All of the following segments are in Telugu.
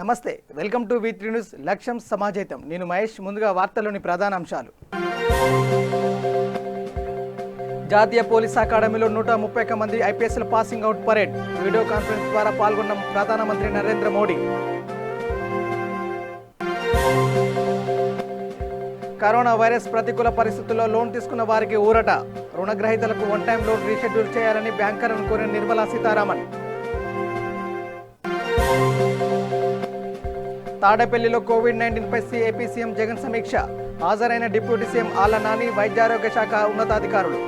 నమస్తే, వెల్కమ్ టు వి3 న్యూస్ లక్ష్యం సమాజేతం. నేను మహేష్. ముందుగా వార్తల్లోని ప్రధాన అంశాలు. జాతీయ పోలీస్ అకాడమీలో 131 మంది ఐపీఎస్ల passing out parade. Video conference ద్వారా పాల్గొన్న ప్రధానమంత్రి నరేంద్ర మోడీ. కరోనా వైరస్ ప్రతికూల పరిస్థితుల్లో లోన్ తీసుకున్న వారికి ఊరట. రుణగ్రహీతలకు వన్ టైం లోన్ రీషెడ్యూల్ చేయాలని బ్యాంకర్లను కోరిన నిర్మలా సీతారామన్. తాడేపల్లిలో కోవిడ్-19పై ఏపీ సీఎం జగన్ సమీక్ష. హాజరైన డిప్యూటీ సీఎం ఆళ్ల నాని, వైద్యారోగ్య శాఖ ఉన్నతాధికారులు.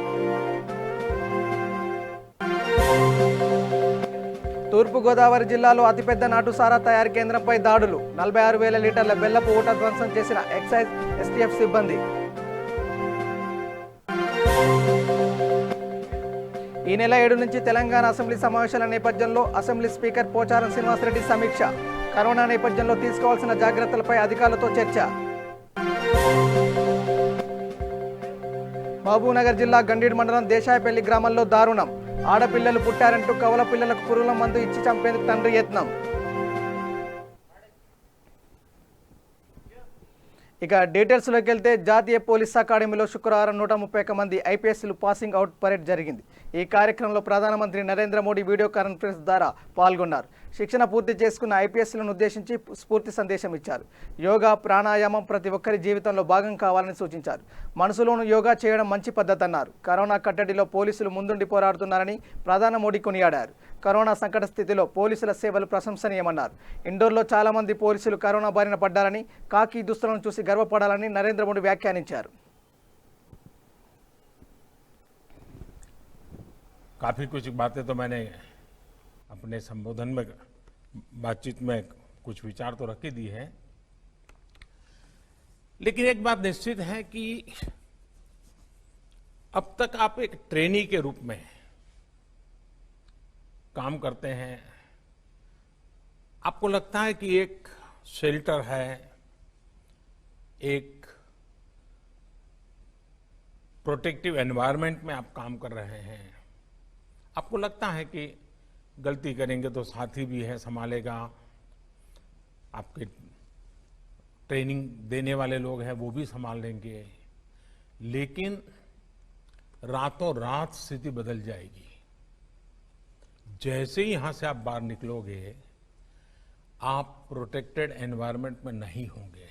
తూర్పుగోదావరి జిల్లాలో అతిపెద్ద నాటుసారా తయారీ కేంద్రంపై దాడులు. 46,000 లీటర్ల బెల్లపు ఊట ధ్వంసం చేసిన ఎక్సైజ్ ఎస్టీఎఫ్ సిబ్బంది. ఈ నెల 7 నుంచి తెలంగాణ అసెంబ్లీ సమావేశాల నేపథ్యంలో అసెంబ్లీ స్పీకర్ పోచారం శ్రీనివాసరెడ్డి సమీక్ష. కరోనా నేపథ్యంలో తీసుకోవాల్సిన జాగ్రత్తలపై అధికారులతో చర్చ. మహబూబ్నగర్ జిల్లా గండీడ్ మండలం దేశాయపల్లి గ్రామంలో దారుణం. ఆడపిల్లలు పుట్టారంటూ కవల పిల్లలకు పురుగుల మందు ఇచ్చి చంపేందుకు తండ్రి యత్నం. ఇక డీటెయిల్స్లోకి వెళ్తే జాతీయ పోలీస్ అకాడమీలో శుక్రవారం 131 మంది ఐపీఎస్లు పాసింగ్ అవుట్ పరేడ్ జరిగింది. ఈ కార్యక్రమంలో ప్రధానమంత్రి నరేంద్ర మోడీ వీడియో కాన్ఫరెన్స్ ద్వారా పాల్గొన్నారు. శిక్షణ పూర్తి చేసుకున్న ఐపీఎస్లను ఉద్దేశించి స్ఫూర్తి సందేశం ఇచ్చారు. యోగా, ప్రాణాయామం ప్రతి ఒక్కరి జీవితంలో భాగం కావాలని సూచించారు. మనసులోనూ యోగా చేయడం మంచి పద్ధతి అన్నారు. కరోనా కట్టడిలో పోలీసులు ముందుండి పోరాడుతున్నారని ప్రధాని మోడీ కొనియాడారు. కరోనా సంకట స్థితిలో పోలీసుల సేవలు ప్రశంసనీయమన్నారు. ఇండోర్లో చాలా మంది పోలీసులు కరోనా బారిన పడ్డారని, కాకి దుస్తులను చూసి గర్వపడాలని నరేంద్ర మోడీ వ్యాఖ్యానించారు. काफ़ी कुछ बातें तो मैंने अपने संबोधन में बातचीत में कुछ विचार तो रख ही दी है, लेकिन एक बात निश्चित है कि अब तक आप एक ट्रेनी के रूप में काम करते हैं. आपको लगता है कि एक शेल्टर है, एक प्रोटेक्टिव एनवायरनमेंट में आप काम कर रहे हैं. आपको लगता है कि गलती करेंगे तो साथी भी है संभालेगा, आपके ट्रेनिंग देने वाले लोग हैं वो भी संभाल लेंगे, लेकिन रातों रात स्थिति बदल जाएगी. जैसे ही यहां से आप बाहर निकलोगे आप प्रोटेक्टेड एनवायरनमेंट में नहीं होंगे.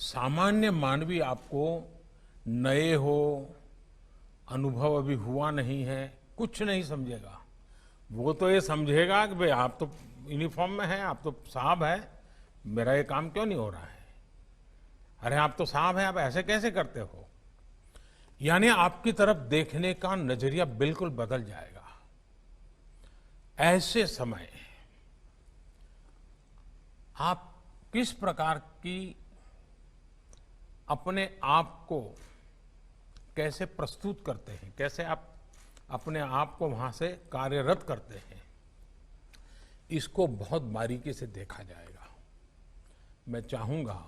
सामान्य मानवी आपको नए हो, अनुभव अभी हुआ नहीं है, कुछ नहीं समझेगा. वो तो ये समझेगा कि भाई आप तो यूनिफॉर्म में हैं, आप तो साहब है, मेरा ये काम क्यों नहीं हो रहा है. अरे आप तो साहब हैं, आप ऐसे कैसे करते हो. यानी आपकी तरफ देखने का नजरिया बिल्कुल बदल जाएगा. ऐसे समय आप किस प्रकार की अपने आप को कैसे प्रस्तुत करते हैं, कैसे आप अपने आप को वहां से कार्यरत करते हैं, इसको बहुत बारीकी से देखा जाएगा. मैं चाहूंगा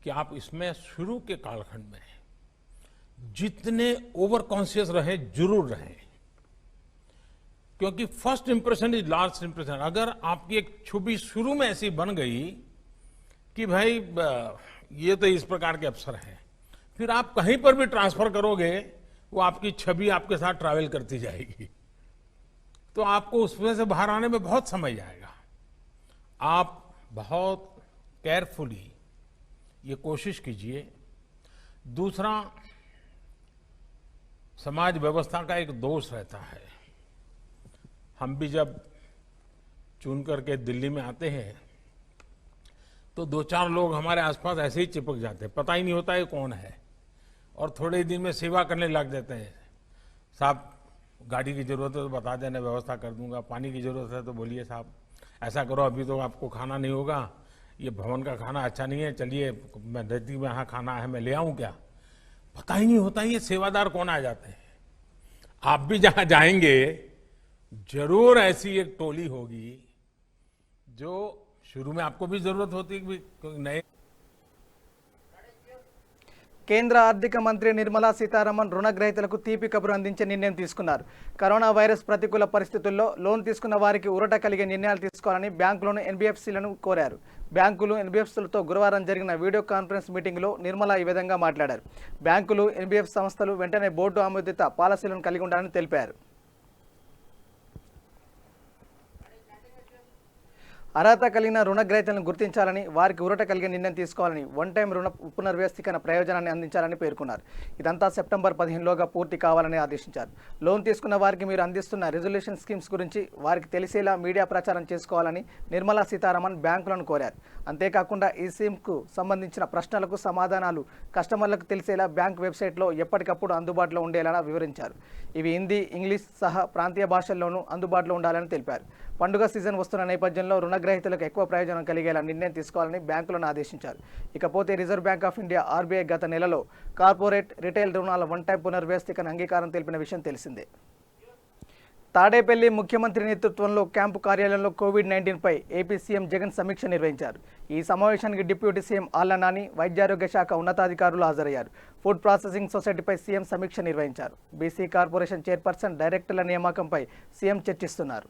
कि आप इसमें शुरू के कालखंड में जितने ओवर कॉन्शियस रहे जरूर रहे, क्योंकि first impression is last impression. अगर आपकी एक छवि शुरू में ऐसी बन गई कि भाई ये तो इस प्रकार के अफसर हैं, फिर आप कहीं पर भी ट्रांसफर करोगे वो आपकी छवि आपके साथ ट्रैवल करती जाएगी. तो आपको उसमें से बाहर आने में बहुत समय जाएगा. आप बहुत केयरफुली ये कोशिश कीजिए. दूसरा, समाज व्यवस्था का एक दोष रहता है. हम भी जब चुन करके दिल्ली में आते हैं तो 2-4 लोग हमारे आसपास ऐसे ही चिपक जाते हैं, पता ही नहीं होता ये कौन है, और थोड़े दिन में सेवा करने लग जाते हैं. साहब गाड़ी की जरूरत है तो बता देना, व्यवस्था कर दूंगा. पानी की जरूरत है तो बोलिए साहब ऐसा करो, अभी तो आपको खाना नहीं होगा, ये भवन का खाना अच्छा नहीं है, चलिए मैं नजदीक में यहाँ खाना है मैं ले आऊं क्या. पता ही नहीं होता ये सेवादार कौन आ जाते हैं. आप भी जहां जाएंगे जरूर ऐसी एक टोली होगी जो शुरू में आपको भी जरूरत होती है कि नए కేంద్ర ఆర్థిక మంత్రి నిర్మలా సీతారామన్ రుణగ్రహీతలకు తీపి కబురు అందించే నిర్ణయం తీసుకున్నారు. కరోనా వైరస్ ప్రతికూల పరిస్థితుల్లో లోన్ తీసుకున్న వారికి ఊరట కలిగే నిర్ణయాలు తీసుకోవాలని బ్యాంకులను ఎన్బీఎఫ్సీలను కోరారు. బ్యాంకులు ఎన్బీఎఫ్సీలతో గురువారం జరిగిన వీడియో కాన్ఫరెన్స్ మీటింగ్లో నిర్మలా ఈ విధంగా మాట్లాడారు. బ్యాంకులు ఎన్బీఎఫ్ సంస్థలు వెంటనే బోర్డు ఆమోదిత పాలసీలను కలిగి ఉండాలని తెలిపారు. అర్హత కలిగిన రుణగ్రహీతలను గుర్తించాలని, వారికి ఊరట కలిగే నిర్ణయం తీసుకోవాలని, వన్ టైం రుణ పునర్వ్యవస్థీకరణ ప్రయోజనాన్ని అందించాలని పేర్కొన్నారు. ఇదంతా సెప్టెంబర్ 15లోగా పూర్తి కావాలని ఆదేశించారు. లోన్ తీసుకున్న వారికి మీరు అందిస్తున్న రిజల్యూషన్ స్కీమ్స్ గురించి వారికి తెలిసేలా మీడియా ప్రచారం చేసుకోవాలని నిర్మలా సీతారామన్ బ్యాంకులను కోరారు. అంతేకాకుండా ఈ స్కీమ్కు సంబంధించిన ప్రశ్నలకు సమాధానాలు కస్టమర్లకు తెలిసేలా బ్యాంక్ వెబ్సైట్లో ఎప్పటికప్పుడు అందుబాటులో ఉండేలా వివరించారు. ఇవి హిందీ, ఇంగ్లీష్ సహా ప్రాంతీయ భాషల్లోనూ అందుబాటులో ఉండాలని తెలిపారు. పండుగ సీజన్ వస్తున్న నేపథ్యంలో రుణగ్రహీతలకు ఎక్కువ ప్రయోజనం కలిగేలా నిర్ణయం తీసుకోవాలని బ్యాంకులను ఆదేశించారు. ఇకపోతే reserve bank of India RBI గత నెలలో కార్పొరేట్, రిటైల్ రుణాల వన్ టైం పునర్వ్యవస్థీకరణ అంగీకారం తెలిపిన విషయం తెలిసిందే. తాడేపల్లి ముఖ్యమంత్రి నేతృత్వంలో క్యాంపు కార్యాలయంలో కోవిడ్-19పై ఏపీ సీఎం జగన్ సమీక్ష నిర్వహించారు. ఈ సమావేశానికి డిప్యూటీ సీఎం ఆళ్ల నాని, వైద్యారోగ్య శాఖ ఉన్నతాధికారులు హాజరయ్యారు. ఫుడ్ ప్రాసెసింగ్ సొసైటీపై సీఎం సమీక్ష నిర్వహించారు. బీసీ కార్పొరేషన్ చైర్పర్సన్, డైరెక్టర్ల నియామకంపై సీఎం చర్చిస్తున్నారు.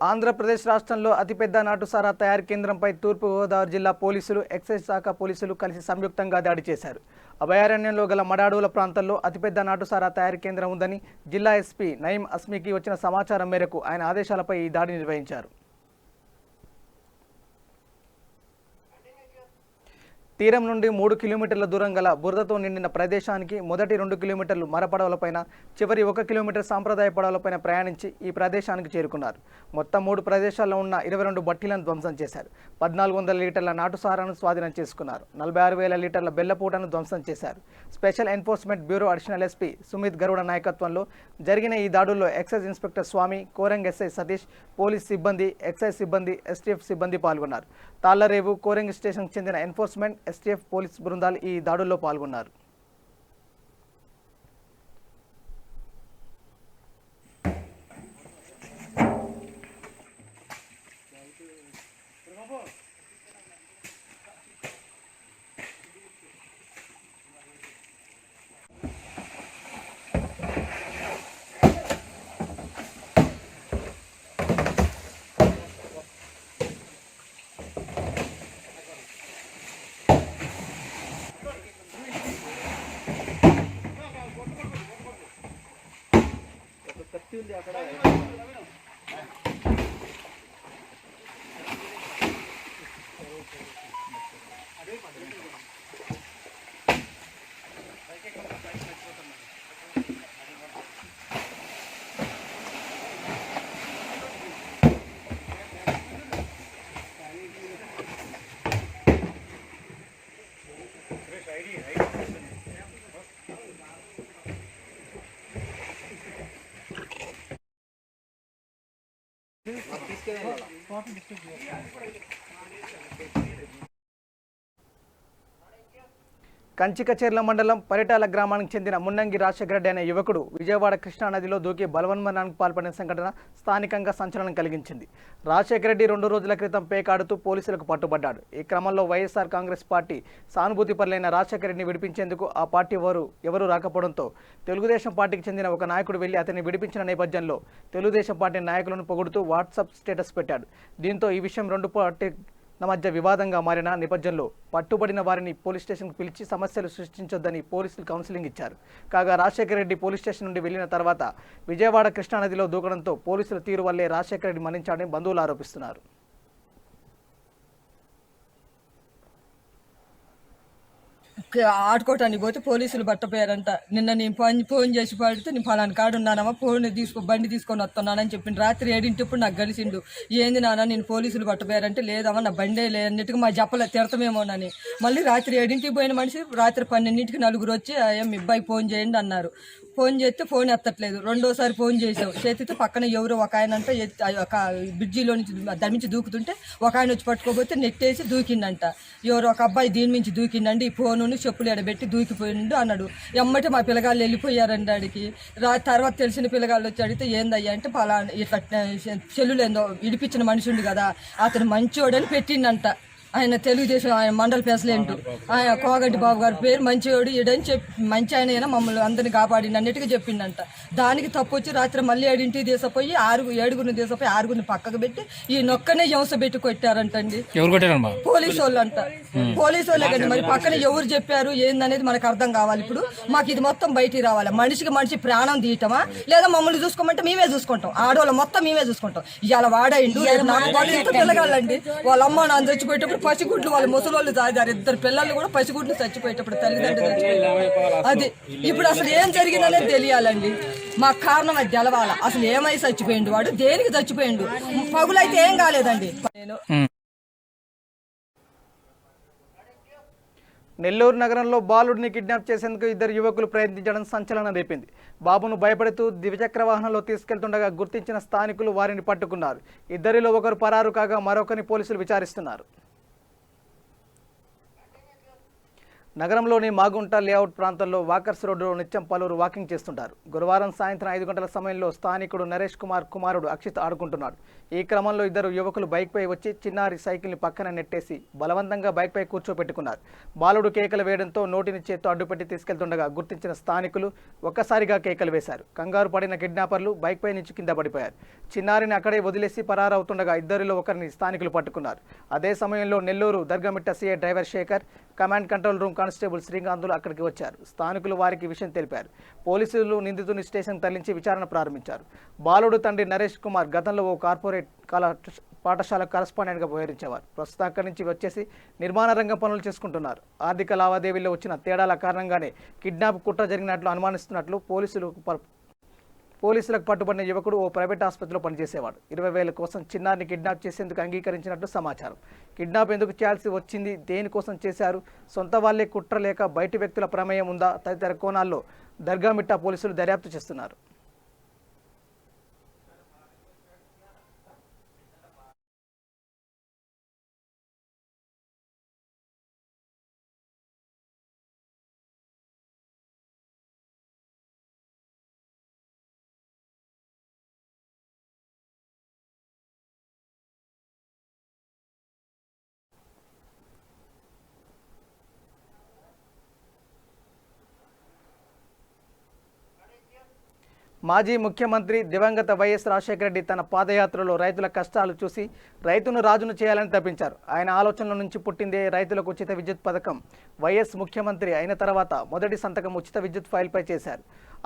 ఆంధ్రప్రదేశ్ రాష్ట్రంలో అతిపెద్ద నాటుసారా తయారీ కేంద్రంపై తూర్పుగోదావరి జిల్లా పోలీసులు, ఎక్సైజ్ శాఖ పోలీసులు కలిసి సంయుక్తంగా దాడి చేశారు. అభయారణ్యంలో గల మడాడుల ప్రాంతంలో అతిపెద్ద నాటుసారా తయారీ కేంద్రం ఉందని జిల్లా ఎస్పీ నయీం అస్మీకి వచ్చిన సమాచారం మేరకు ఆయన ఆదేశాలపై ఈ దాడి నిర్వహించారు. తీరం నుండి 3 కిలోమీటర్ల దూరం గల బురదతో నిండిన ప్రదేశానికి మొదటి 2 కిలోమీటర్లు మరపడవలపైన, చివరి 1 కిలోమీటర్ సాంప్రదాయ పడవలపైన ప్రయాణించి ఈ ప్రదేశానికి చేరుకున్నారు. మొత్తం 3 ప్రదేశాల్లో ఉన్న 22 బట్టీలను ధ్వంసం చేశారు. 1400 లీటర్ల నాటుసారాను స్వాధీనం చేసుకున్నారు. 46,000 లీటర్ల బెల్లపూటను ధ్వంసం చేశారు. Special enforcement bureau additional SP Sumit Garuda నాయకత్వంలో జరిగిన ఈ దాడుల్లో excise inspector Swamy, Korang SI Satish, police సిబ్బంది, ఎక్సైజ్ సిబ్బంది, ఎస్టీఎఫ్ సిబ్బంది పాల్గొన్నారు. తాళ్లరేవు, కోరంగ్ స్టేషన్కు చెందిన ఎన్ఫోర్స్మెంట్, ఎస్టీఎఫ్ పోలీస్ బృందాలు ఈ దాడుల్లో పాల్గొన్నారు. కంచికచెర్ల మండలం పరిటాల గ్రామానికి చెందిన మున్నంగి రాజశేఖర రెడ్డి అనే యువకుడు విజయవాడ కృష్ణానదిలో దూకి బలవన్మరణానికి పాల్పడిన సంఘటన స్థానికంగా సంచలనం కలిగించింది. రాజశేఖర రెడ్డి 2 రోజుల క్రితం పేకాడుతూ పోలీసులకు పట్టుబడ్డాడు. ఈ క్రమంలో వైఎస్ఆర్ కాంగ్రెస్ పార్టీ సానుభూతిపరులైన రాజశేఖర రెడ్డిని విడిపించేందుకు ఆ పార్టీ ఎవరు రాకపోవడంతో తెలుగుదేశం పార్టీకి చెందిన ఒక నాయకుడు వెళ్లి అతన్ని విడిపించిన నేపథ్యంలో తెలుగుదేశం పార్టీ నాయకులను పొగుడుతూ వాట్సాప్ స్టేటస్ పెట్టాడు. దీంతో ఈ విషయం మధ్య వివాదంగా మారిన నేపథ్యంలో పట్టుబడిన వారిని పోలీస్ స్టేషన్కు పిలిచి సమస్యలు సృష్టించొద్దని పోలీసులు కౌన్సిలింగ్ ఇచ్చారు. కాగా రాజశేఖర రెడ్డి పోలీస్ స్టేషన్ నుండి వెళ్లిన తర్వాత విజయవాడ కృష్ణానదిలో దూకడంతో పోలీసుల తీరు వల్లే రాజశేఖర రెడ్డి మరణించాడని బంధువులు ఆరోపిస్తున్నారు. ఆడుకోవటానికి పోతే పోలీసులు పట్టపోయారంట. నిన్న నేను ఫోన్ చేసి పడితే నేను ఫలానా కాడు ఉన్నానమ్మా, బండి తీసుకొని వస్తున్నానని చెప్పిండు. రాత్రి 7 నాకు కలిసిండు. ఏంది నాన్న నేను పోలీసులు పట్టపోయారంటే, లేదమ్మా నా బండే లేదన్నట్టుగా మా చెప్పలే తిడతామేమోనని. మళ్ళీ రాత్రి 7 పోయిన మనిషి రాత్రి 12 నలుగురు వచ్చి మీ అబ్బాయి ఫోన్ చేయండి అన్నారు. ఫోన్ చేస్తే ఫోన్ ఎత్తట్లేదు. రెండోసారి ఫోన్ చేసాం. చేతితో పక్కన ఎవరో ఒక ఆయన అంటే బ్రిడ్జిలో నుంచి దాని నుంచి దూకుతుంటే ఒక ఆయన వచ్చి పట్టుకోపోతే నెట్టేసి దూకిండంట. ఎవరో ఒక అబ్బాయి దీని నుంచి దూకిండండి, ఈ ఫోను చెప్పులు ఎడబెట్టి దూకిపోయిండు అన్నాడు. ఎమ్మటి మా పిల్లగాళ్ళు వెళ్ళిపోయారండి ఆడికి. తర్వాత తెలిసిన పిల్లగాళ్ళు వచ్చి అడిగితే ఏందయ్యా అంటే పలానా ఇట్లా చెల్లులు ఏందో ఇడిపించిన మనిషి ఉంది కదా అతను మంచోడని పెట్టిండంట. ఆయన తెలుగుదేశం ఆయన మండల ప్రెసిడెంట్ ఆయన కోగంటి బాబు గారి పేరు మంచివాడు ఈడని చెప్పి మంచి ఆయన మమ్మల్ని అందరిని కాపాడింది అన్నిటికీ చెప్పిండంట. దానికి తప్పు వచ్చి రాత్రి మళ్ళీ 7 తీసుకుపోయి 7 తీసుకుపోయి 6 పక్కకు పెట్టి ఈ నొక్కనే హింస పెట్టి కొట్టారంటండి. పోలీసు వాళ్ళు అంట. పోలీసు వాళ్ళే కదా మరి పక్కన ఎవరు చెప్పారు ఏందనేది మనకు అర్థం కావాలి. ఇప్పుడు మాకు ఇది మొత్తం బయటికి రావాలి. మనిషికి మనిషి ప్రాణం తీయటమా లేదా మమ్మల్ని చూసుకోమంటే మేమే చూసుకుంటాం. ఆడవాళ్ళు మొత్తం మేమే చూసుకుంటాం. ఇవాళ వాడాయిండు పిల్లగాళ్ళండి వాళ్ళ అమ్మ నాన్న చచ్చిపోయేటప్పుడు పసిగుడ్లు వాళ్ళ ముసలోళ్ళు తాగారు. 2 పిల్లలు కూడా పసిగుడ్లు చచ్చిపోయేటప్పుడు తల్లిదండ్రులు చచ్చిపోయారు. అది ఇప్పుడు అసలు ఏం జరిగిందనేది తెలియాలండి. మాకు కారణం అది తెలవాల. అసలు ఏమై చచ్చిపోయిండు వాడు, దేనికి చచ్చిపోయిండు. పగులైతే ఏం కాలేదండి. నేను నెల్లూరు నగరంలో బాలుడిని కిడ్నాప్ చేసేందుకు 2 యువకులు ప్రయత్నించడం సంచలనం రేపింది. బాబును భయపడుతూ ద్విచక్ర వాహనంలో తీసుకెళ్తుండగా గుర్తించిన స్థానికులు వారిని పట్టుకున్నారు. 2లో ఒకరు పరారు కాగా మరొకరిని పోలీసులు విచారిస్తున్నారు. నగరంలోని మాగుంట లేఅవుట్ ప్రాంతంలో వాకర్స్ రోడ్డులో నిత్యం పలువురు వాకింగ్ చేస్తుంటారు. గురువారం సాయంత్రం 5 గంటల సమయంలో స్థానికుడు నరేష్ కుమార్ కుమారుడు అక్షిత్ ఆడుకుంటున్నాడు. ఈ క్రమంలో 2 యువకులు బైక్పై వచ్చి చిన్నారి సైకిల్ని పక్కన నెట్టేసి బలవంతంగా బైక్పై కూర్చోపెట్టుకున్నారు. బాలుడు కేకలు వేయడంతో నోటిని చేత్తో అడ్డుపెట్టి తీసుకెళ్తుండగా గుర్తించిన స్థానికులు ఒక్కసారిగా కేకలు వేశారు. కంగారు పడిన కిడ్నాపర్లు బైక్పై నుంచి కింద పడిపోయారు. చిన్నారిని అక్కడే వదిలేసి పరారవుతుండగా 2లో ఒకరిని స్థానికులు పట్టుకున్నారు. అదే సమయంలో Nellore Dargamitta CI driver Sekhar, command control room constable శ్రీకాంతులు అక్కడికి వచ్చారు. స్థానికులు వారికి విషయం తెలిపారు. పోలీసులు నిందితుని స్టేషన్ తరలించి విచారణ ప్రారంభించారు. బాలుడు తండ్రి నరేష్ కుమార్ గతంలో ఓ కార్పొరేట్ పాఠశాల కరస్పాండెంట్గా వ్యవహరించేవారు. ప్రస్తుతం అక్కడి నుంచి వచ్చేసి నిర్మాణ రంగం పనులు చేసుకుంటున్నారు. ఆర్థిక లావాదేవీల్లో వచ్చిన తేడాల కారణంగానే కిడ్నాప్ కుట్ర జరిగినట్లు అనుమానిస్తున్నట్లు పోలీసులకు పట్టుబడిన యువకుడు ఓ ప్రైవేట్ ఆసుపత్రిలో పనిచేసేవాడు. 20,000 కోసం చిన్నారిని కిడ్నాప్ చేసేందుకు అంగీకరించినట్లు సమాచారం. కిడ్నాప్ ఎందుకు చేయాల్సి వచ్చింది, దేనికోసం చేశారు, సొంత వాళ్లే కుట్ర లేక బయటి వ్యక్తుల ప్రమేయం ఉందా తదితర కోణాల్లో దర్గామిట్టా పోలీసులు దర్యాప్తు చేస్తున్నారు. మాజీ ముఖ్యమంత్రి దివంగత వైఎస్ రాజశేఖర రెడ్డి తన పాదయాత్రలో రైతుల కష్టాలు చూసి రైతును రాజును చేయాలని తప్పించారు. ఆయన ఆలోచనల నుంచి పుట్టిందే రైతులకు ఉచిత విద్యుత్ పథకం. వైఎస్ ముఖ్యమంత్రి అయిన తర్వాత మొదటి సంతకం ఉచిత విద్యుత్ ఫైల్పై చేశారు.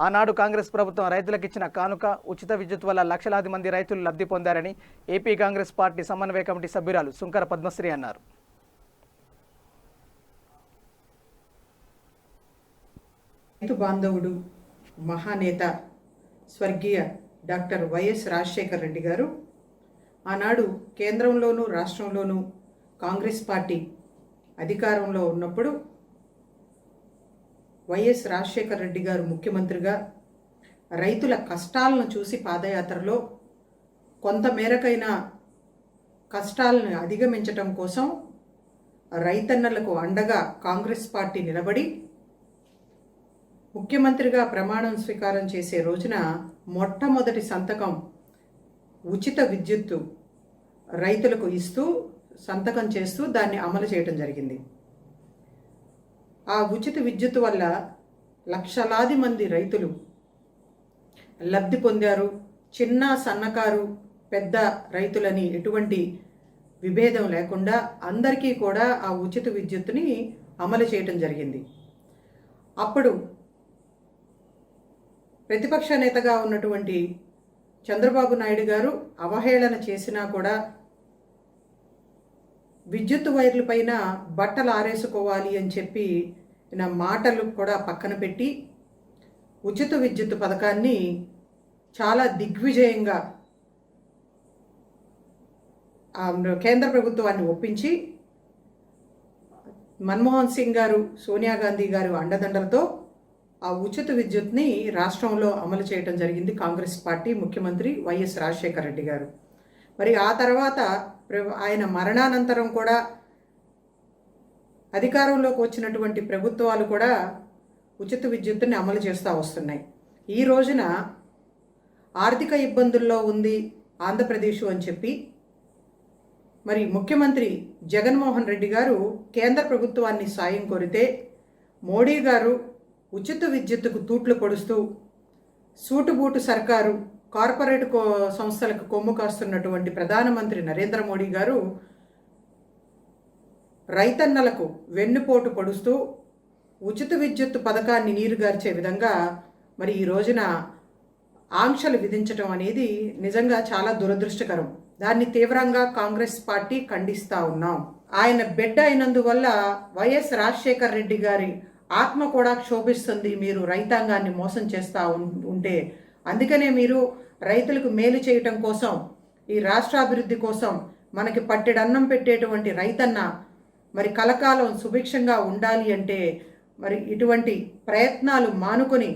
ఆనాడు కాంగ్రెస్ ప్రభుత్వం రైతులకు ఇచ్చిన కానుక ఉచిత విద్యుత్ వల్ల లక్షలాది మంది రైతులు లబ్ధి పొందారని ఏపీ కాంగ్రెస్ పార్టీ సమన్వయ కమిటీ సభ్యురాలు సుంకర పద్మశ్రీ అన్నారు. రైతు బాంధవుడు, మహానేత స్వర్గీయ డాక్టర్ వైఎస్ రాజశేఖర రెడ్డి గారు ఆనాడు కేంద్రంలోనూ రాష్ట్రంలోనూ కాంగ్రెస్ పార్టీ అధికారంలో ఉన్నప్పుడు వైఎస్ రాజశేఖర రెడ్డి గారు ముఖ్యమంత్రిగా రైతుల కష్టాలను చూసి పాదయాత్రలో కొంతమేరకైనా కష్టాలను అధిగమించటం కోసం రైతన్నలకు అండగా కాంగ్రెస్ పార్టీ నిలబడి ముఖ్యమంత్రిగా ప్రమాణం స్వీకారం చేసే రోజున మొట్టమొదటి సంతకం ఉచిత విద్యుత్తు రైతులకు ఇస్తూ సంతకం చేస్తూ దాన్ని అమలు చేయడం జరిగింది. ఆ ఉచిత విద్యుత్తు వల్ల లక్షలాది మంది రైతులు లబ్ధి పొందారు. చిన్న సన్నకారు పెద్ద రైతులని ఎటువంటి విభేదం లేకుండా అందరికీ కూడా ఆ ఉచిత విద్యుత్తుని అమలు చేయటం జరిగింది. అప్పుడు ప్రతిపక్ష నేతగా ఉన్నటువంటి చంద్రబాబు నాయుడు గారు అవహేళన చేసినా కూడా విద్యుత్ వైర్ల పైన బట్టలు ఆరేసుకోవాలి అని చెప్పి నా మాటలు కూడా పక్కన పెట్టి ఉచిత విద్యుత్ పథకాన్ని చాలా దిగ్విజయంగా కేంద్ర ప్రభుత్వాన్ని ఒప్పించి మన్మోహన్ సింగ్ గారు, సోనియా గాంధీ గారు అండదండలతో ఆ ఉచిత విద్యుత్ని రాష్ట్రంలో అమలు చేయడం జరిగింది కాంగ్రెస్ పార్టీ ముఖ్యమంత్రి వైఎస్ రాజశేఖర రెడ్డి గారు. మరి ఆ తర్వాత ఆయన మరణానంతరం కూడా అధికారంలోకి వచ్చినటువంటి ప్రభుత్వాలు కూడా ఉచిత విద్యుత్తుని అమలు చేస్తూ వస్తున్నాయి. ఈ రోజున ఆర్థిక ఇబ్బందుల్లో ఉంది ఆంధ్రప్రదేశ్ అని చెప్పి మరి ముఖ్యమంత్రి జగన్మోహన్ రెడ్డి గారు కేంద్ర ప్రభుత్వాన్ని సాయం కోరితే మోడీ గారు ఉచిత విద్యుత్తుకు తూట్లు పొడుస్తూ సూటుబూటు సర్కారు కార్పొరేట్ సంస్థలకు కొమ్ము కాస్తున్నటువంటి ప్రధానమంత్రి నరేంద్ర మోడీ గారు రైతన్నలకు వెన్నుపోటు పొడుస్తూ ఉచిత విద్యుత్ పథకాన్ని నీరుగార్చే విధంగా మరి ఈ రోజున ఆంక్షలు విధించడం అనేది నిజంగా చాలా దురదృష్టకరం. దాన్ని తీవ్రంగా కాంగ్రెస్ పార్టీ ఖండిస్తూ ఉన్నాం. ఆయన బిడ్డ అయినందువల్ల వైఎస్ రాజశేఖర రెడ్డి గారి ఆత్మ కూడా క్షోభిస్తుంది. మీరు రైతాంగాన్ని మోసం చేస్తూ ఉంటే, అందుకనే మీరు రైతులకు మేలు చేయటం కోసం, ఈ రాష్ట్రాభివృద్ధి కోసం మనకి పట్టెడన్నం పెట్టేటువంటి రైతన్న మరి కలకాలం సుభిక్షంగా ఉండాలి అంటే మరి ఇటువంటి ప్రయత్నాలు మానుకొని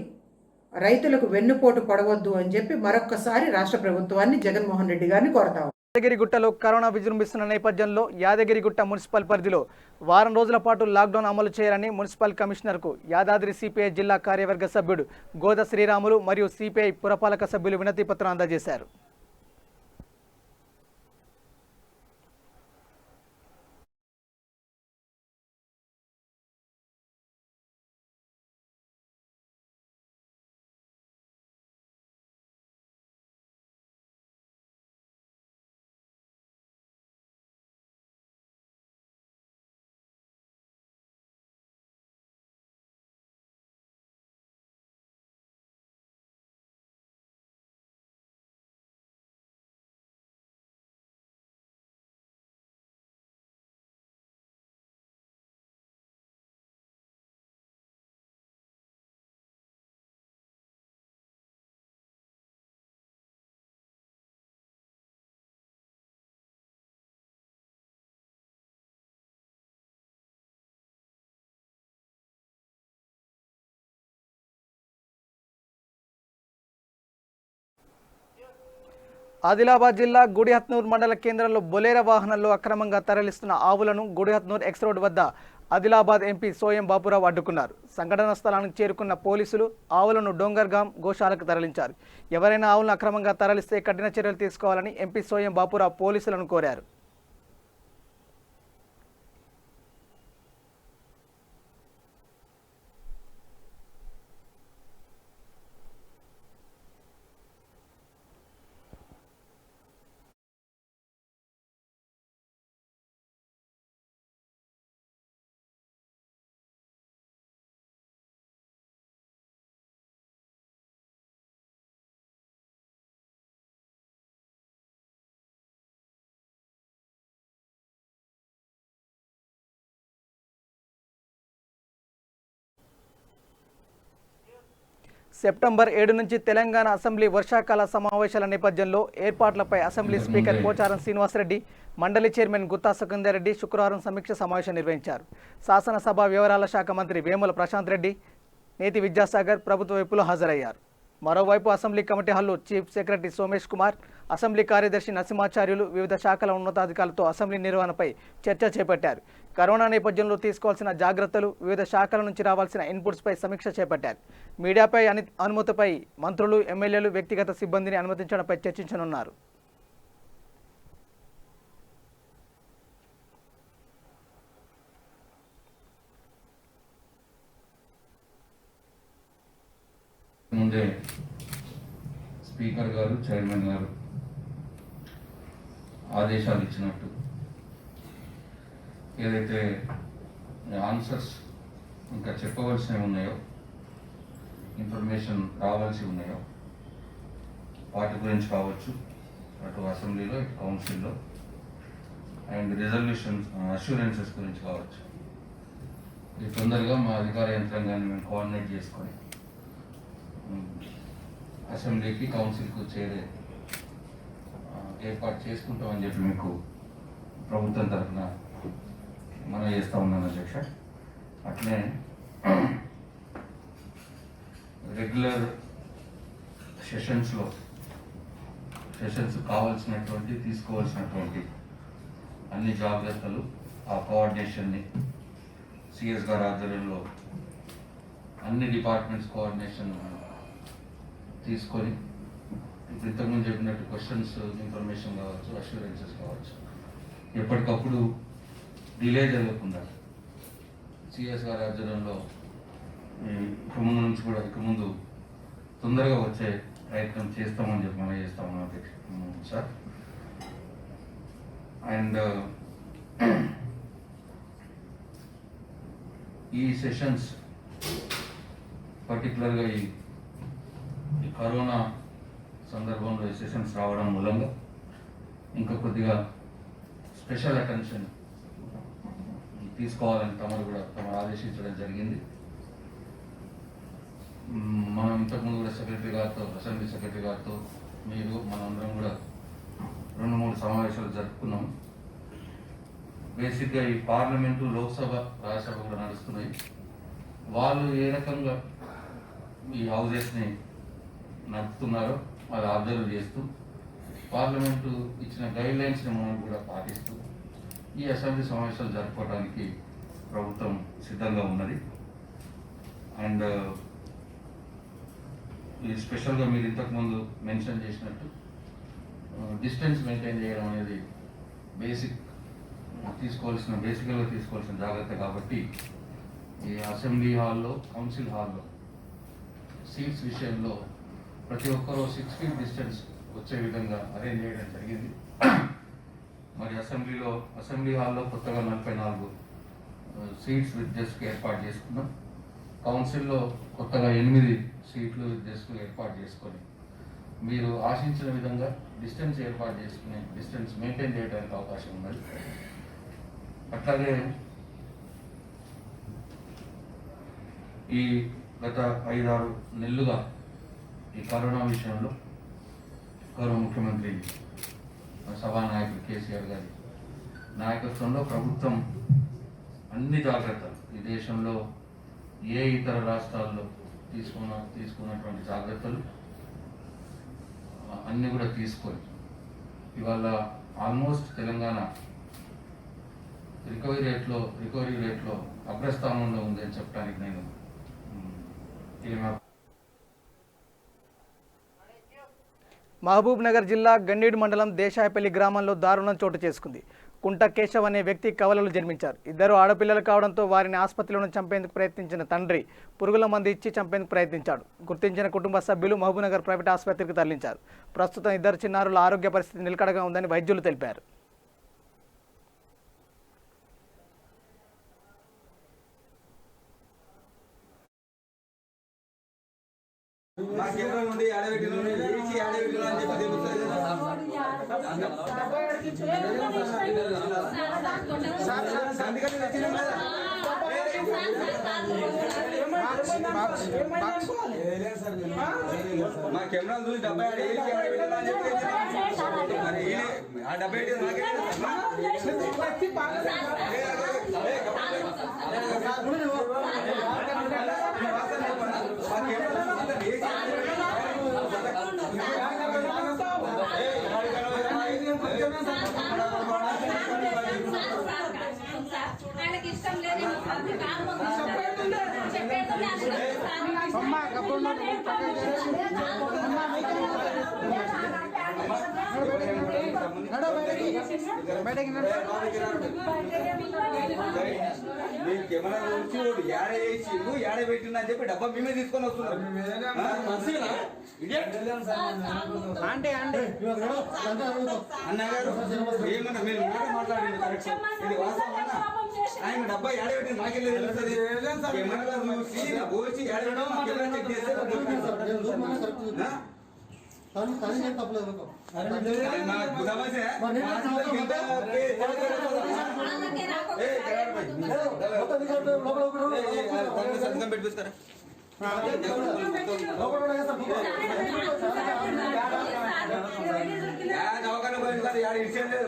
రైతులకు వెన్నుపోటు పడవద్దు అని చెప్పి మరొక్కసారి రాష్ట్ర ప్రభుత్వాన్ని జగన్మోహన్ రెడ్డి గారిని కోరతాం. యాదగిరిగుట్టలో కరోనా విజృంభిస్తున్న నేపథ్యంలో యాదగిరిగుట్ట మున్సిపల్ పరిధిలో వారం రోజుల పాటు లాక్డౌన్ అమలు చేయాలని మున్సిపల్ కమిషనర్కు యాదాద్రి సిపిఐ జిల్లా కార్యవర్గ సభ్యుడు గోద శ్రీరాములు మరియు సిపిఐ పురపాలక సభ్యులు వినతి పత్రం అందజేశారు. ఆదిలాబాద్ జిల్లా గుడిహత్నూర్ మండల కేంద్రంలో బొలేర వాహనాల్లో అక్రమంగా తరలిస్తున్న ఆవులను గుడిహత్నూర్ ఎక్స్ రోడ్ వద్ద ఆదిలాబాద్ ఎంపీ సోయం బాపురావు అడ్డుకున్నారు. సంఘటనా స్థలానికి చేరుకున్న పోలీసులు ఆవులను డోంగర్గాం గోశాలకు తరలించారు. ఎవరైనా ఆవులను అక్రమంగా తరలిస్తే కఠిన చర్యలు తీసుకోవాలని ఎంపీ సోయం బాపురావు పోలీసులను కోరారు. సెప్టెంబర్ 7 నుంచి తెలంగాణ అసెంబ్లీ వర్షాకాల సమావేశాల నేపథ్యంలో ఏర్పాట్లపై అసెంబ్లీ స్పీకర్ పోచారం శ్రీనివాసరెడ్డి, మండలి చైర్మన్ గుత్తా సుఖేందర్ రెడ్డి శుక్రవారం సమీక్ష సమావేశం నిర్వహించారు. శాసనసభ వ్యవహారాల శాఖ మంత్రి వేముల ప్రశాంత్ రెడ్డి, నేతి విద్యాసాగర్ ప్రభుత్వ వైపులో హాజరయ్యారు. మరోవైపు అసెంబ్లీ కమిటీ హాల్లో chief secretary Somesh Kumar, assembly కార్యదర్శి నరసింహాచార్యులు వివిధ శాఖల ఉన్నతాధికారులతో అసెంబ్లీ నిర్వహణపై చర్చ చేపట్టారు. కరోనా నేపథ్యంలో తీసుకోవాల్సిన జాగ్రత్తలు, వివిధ శాఖల నుంచి రావాల్సిన ఇన్పుట్స్పై సమీక్ష చేపట్టారు. మీడియాపై అనుమతిపై మంత్రులు, ఎమ్మెల్యేలు వ్యక్తిగత సిబ్బందిని అనుమతించడంపై చర్చించనున్నారు. ముందే స్పీకర్ గారు, చైర్మన్ గారు ఆదేశాలు ఇచ్చినట్టు ఏదైతే ఆన్సర్స్ ఇంకా చెప్పవలసినవి ఉన్నాయో, ఇన్ఫర్మేషన్ రావాల్సి ఉన్నాయో వాటి గురించి కావచ్చు, అటు అసెంబ్లీలో ఇటు కౌన్సిల్లో, అండ్ రిజల్యూషన్ అష్యూరెన్సెస్ గురించి కావచ్చు. ఇది తొందరగా మా అధికార యంత్రాంగాన్ని మేము కోఆర్డినేట్ చేసుకొని అసెంబ్లీకి కౌన్సిల్కు చేరే ఏర్పాటు చేసుకుంటామని చెప్పి మీకు ప్రభుత్వం తరఫున మనం చేస్తూ ఉన్నాను అధ్యక్ష. అట్లే రెగ్యులర్ సెషన్స్ కావాల్సినటువంటి తీసుకోవాల్సినటువంటి అన్ని జాగ్రత్తలు, ఆ కోఆర్డినేషన్ని సిఎస్ గారి ఆధ్వర్యంలో అన్ని డిపార్ట్మెంట్స్ కోఆర్డినేషన్ తీసుకొని ఇప్పుడు ఇంతకుముందు చెప్పినట్టు క్వశ్చన్స్, ఇన్ఫర్మేషన్ కావచ్చు, అష్యూరెన్సెస్ కావచ్చు, ఎప్పటికప్పుడు డిలే జరగకుండా సిఎస్ గారి ఆధ్వర్యంలో ఇక ముందు తొందరగా వచ్చే ప్రయత్నం చేస్తామని చెప్పి మనం చేస్తామని సార్. అండ్ ఈ సెషన్స్ పర్టికులర్గా ఈ కరోనా సందర్భంలో ఈ సెషన్స్ రావడం మూలంగా ఇంకా కొద్దిగా స్పెషల్ అటెన్షన్ తీసుకోవాలని తమరు ఆదేశించడం జరిగింది. మనం ఇంతకుముందు కూడా సెక్రటరీ గారితో, అసెంబ్లీ సెక్రటరీ గారితో మీరు మనందరం కూడా 2-3 సమావేశాలు జరుపుకున్నాము. బేసిక్గా ఈ పార్లమెంటు, లోక్సభ, రాజ్యసభ కూడా నడుస్తున్నాయి. వాళ్ళు ఏ రకంగా ఈ హౌజెస్ని నడుపుతున్నారో అది అబ్జర్వ్ చేస్తూ పార్లమెంటు ఇచ్చిన గైడ్ లైన్స్ని మనం కూడా పాటిస్తూ ఈ అసెంబ్లీ సమావేశాలు జరుపుకోవడానికి ప్రభుత్వం సిద్ధంగా ఉన్నది. అండ్ ఈ స్పెషల్గా మీరు ఇంతకుముందు మెన్షన్ చేసినట్టు డిస్టెన్స్ మెయింటైన్ చేయడం అనేది బేసిక్గా తీసుకోవాల్సిన జాగ్రత్త. కాబట్టి ఈ అసెంబ్లీ హాల్లో, కౌన్సిల్ హాల్లో సీట్స్ విషయంలో ప్రతి ఒక్కరూ 6 feet డిస్టెన్స్ వచ్చే విధంగా అరేంజ్ చేయడం జరిగింది. మరి అసెంబ్లీ హాల్లో కొత్తగా 44 సీట్స్ విత్ డెస్క్ ఏర్పాటు చేసుకున్నాం. కౌన్సిల్లో కొత్తగా 8 సీట్లు విత్ డెస్క్ ఏర్పాటు చేసుకొని మీరు ఆశించిన విధంగా డిస్టెన్స్ ఏర్పాటు చేసుకుని డిస్టెన్స్ మెయింటైన్ చేయడానికి అవకాశం ఉన్నది. అట్లాగే ఈ గత 5-6 నెలలుగా ఈ కరోనా విషయంలో గౌరవ ముఖ్యమంత్రి సభానాయకుడు కేసీఆర్ గారి నాయకత్వంలో ప్రభుత్వం అన్ని జాగ్రత్తలు, ఈ దేశంలో ఏ ఇతర రాష్ట్రాల్లో తీసుకున్నటువంటి జాగ్రత్తలు అన్నీ కూడా తీసుకొని ఇవాళ ఆల్మోస్ట్ తెలంగాణ రికవరీ రేట్లో అగ్రస్థానంలో ఉంది అని చెప్పడానికి నేను మహబూబ్ నగర్ జిల్లా గండీడు మండలం దేశాయపల్లి గ్రామంలో దారుణం చోటు చేసుకుంది. కుంట కేశవ్ అనే వ్యక్తి కవలలు జన్మించారు. 2 ఆడపిల్లలు కావడంతో వారిని ఆసుపత్రిలోనే చంపేందుకు ప్రయత్నించిన తండ్రి పురుగుల మందు ఇచ్చి చంపేందుకు ప్రయత్నించాడు. గుర్తించిన కుటుంబ సభ్యులు మహబూబ్ నగర్ ప్రైవేట్ ఆసుపత్రికి తరలించారు. ప్రస్తుతం 2 చిన్నారుల ఆరోగ్య పరిస్థితి నిలకడగా ఉందని వైద్యులు తెలిపారు. మా కెమెరా చూసి 70 మీ కెమెరా నుంచి ఏడే వేసిండు ఏడే పెట్టిండు అని చెప్పి డబ్బా మేమే తీసుకొని వస్తున్నాం. అన్నగారు ఏమన్నా మీరు మాట మాట్లాడింది కరెక్ట్, ఇది వాస్తవం అన్న. ఆయన డబ్బా ఏడే పెట్టింది మాకెళ్ళి తెలుస్తుంది. కెమెరా చూసి పోసి ఏడే కెమెరా చెక్ చేస్తే సంతకం పెట్టిస్తారా? దవాఖాన పోయింది సార్, ఆడ ఇచ్చేది లేదు.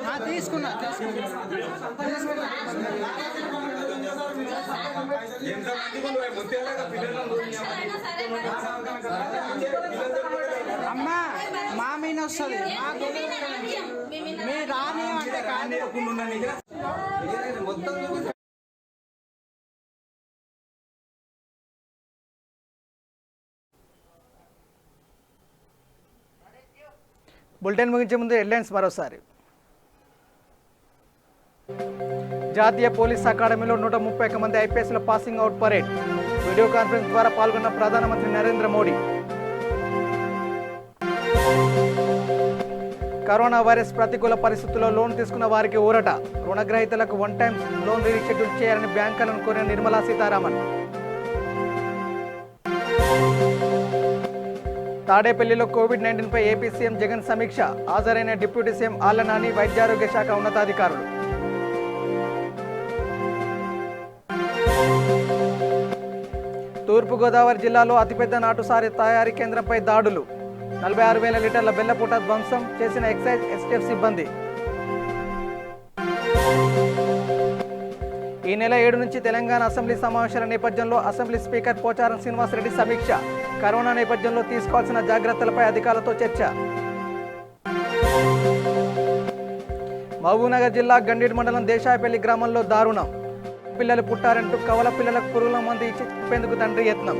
మళ్ళీ తీసుకున్నా ఎంత మంది ముత్యాలుగా పిల్లలు అమ్మా మా మీద వస్తుంది మీరు రాని అంటే కానీ మొత్తం బులెటిన్ ముగించే ముందు హెడ్లైన్స్ మరోసారి. జాతీయ పోలీస్ అకాడమీలో 131 మంది ఐపీఎస్ల passing out parade. Video conference ద్వారా పాల్గొన్న ప్రధానమంత్రి నరేంద్ర మోడీ. కరోనా వైరస్ ప్రతికూల పరిస్థితుల్లో లోన్ తీసుకున్న వారికి ఊరట. రుణగ్రహీతలకు 1 టైం లోన్ రీషెడ్యూల్ చేయాలని బ్యాంకులను కోరిన నిర్మలా సీతారామన్. తాడేపల్లిలో కోవిడ్-19 పై ఏపీ సీఎం జగన్ సమీక్ష. హాజరైన డిప్యూటీ సీఎం ఆళ్ల నాని, వైద్యారోగ్య శాఖ ఉన్నతాధికారులు. తూర్పుగోదావరి జిల్లాలో అతిపెద్ద నాటుసారి తయారీ కేంద్రంపై దాడులు. 46,000 లీటర్ల బెల్లపూట ధ్వంసం చేసిన ఎక్సైజ్ ఎస్టీఎఫ్ సిబ్బంది. ఈ నెల 7 నుంచి తెలంగాణ అసెంబ్లీ సమావేశాల నేపథ్యంలో అసెంబ్లీ స్పీకర్ పోచారం శ్రీనివాసరెడ్డి సమీక్ష. కరోనా నేపథ్యంలో తీసుకోవాల్సిన జాగ్రత్తలపై అధికారులతో చర్చ. మహబూబ్నగర్ జిల్లా గండీడ్ మండలం దేశాయపల్లి గ్రామంలో దారుణం. పిల్లలు పుట్టారంటూ కవల పిల్లలకు పురుగుల మందు ఇచ్చి చెప్పేందుకు తండ్రి యత్నం.